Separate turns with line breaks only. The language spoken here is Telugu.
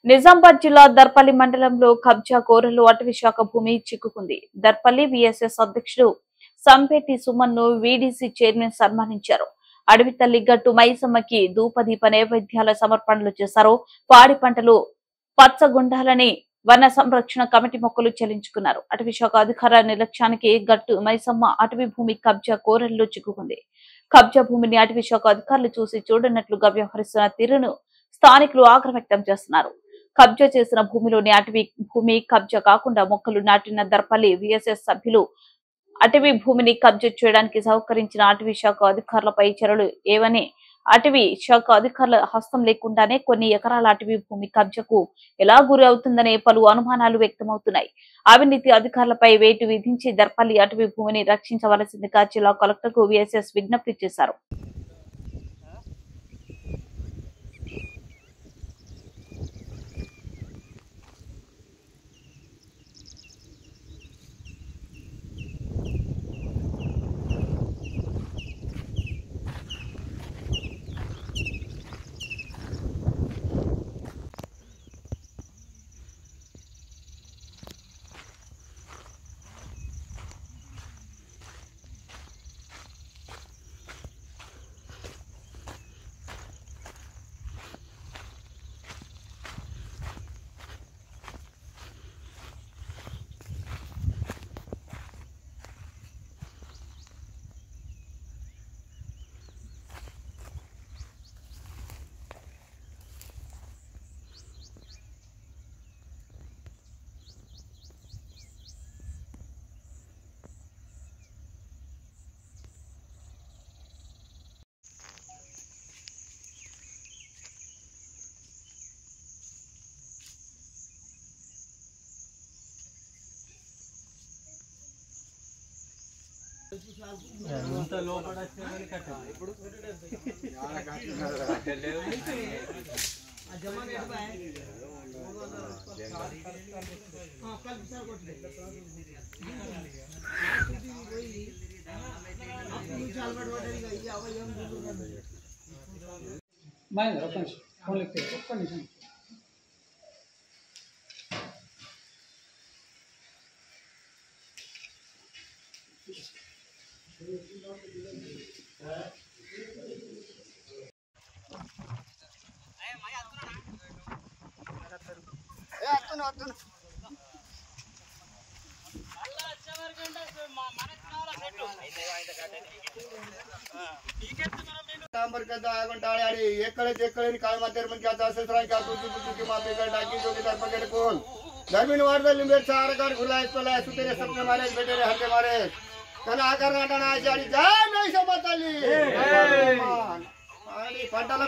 నిజామాబాద్ జిల్లా దర్పల్లి మండలంలో కబ్జా కోరలు అటవీ శాఖ భూమి చిక్కుకుంది. దర్పల్లి విఎస్ఎస్ అధ్యక్షుడు సంపేటి సుమన్ ను వీడీసీ చైర్మన్ సన్మానించారు. అడవి తల్లి గట్టు మైసమ్మకి ధూపదీప నైవేద్యాల సమర్పణలు చేశారు. పాడి పంటలు పచ్చగుండాలని వన సంరక్షణ కమిటీ మొక్కలు చెల్లించుకున్నారు. అటవీ శాఖ అధికారుల నిర్లక్ష్యానికి గట్టు మైసమ్మ అటవీ భూమి కబ్జా కోరల్లో చిక్కుకుంది. కబ్జా భూమిని అటవీ శాఖ అధికారులు చూసి చూడనట్లుగా వ్యవహరిస్తున్న తీరును స్థానికులు ఆగ్రహం వ్యక్తం చేస్తున్నారు. కబ్జా చేసిన భూమిలోని అటవీ భూమి కబ్జా కాకుండా మొక్కలు నాటిన దర్పల్లి విఎస్ఎస్ సభ్యులు అటవీ భూమిని కబ్జా చేయడానికి సహకరించిన అటవీ శాఖ అధికారులపై చర్యలు ఏవని అటవీ శాఖ అధికారుల హస్తం లేకుండానే కొన్ని ఎకరాల అటవీ భూమి కబ్జాకు ఎలా గురి అవుతుందనే పలు అనుమానాలు వ్యక్తమవుతున్నాయి. అవినీతి అధికారులపై వేటు విధించి దర్పల్లి అటవీ భూమిని రక్షించవలసిందిగా జిల్లా కలెక్టర్ కు విఎస్ఎస్ విజ్ఞప్తి చేశారు.
जमीन वार्ता लिंबे चार कर खुलाए पलाए सुतेरे सपने मारे बेटे रे हटे मारे कना आकर नाटना जाडी जा नहीं समतली आणि पंटाला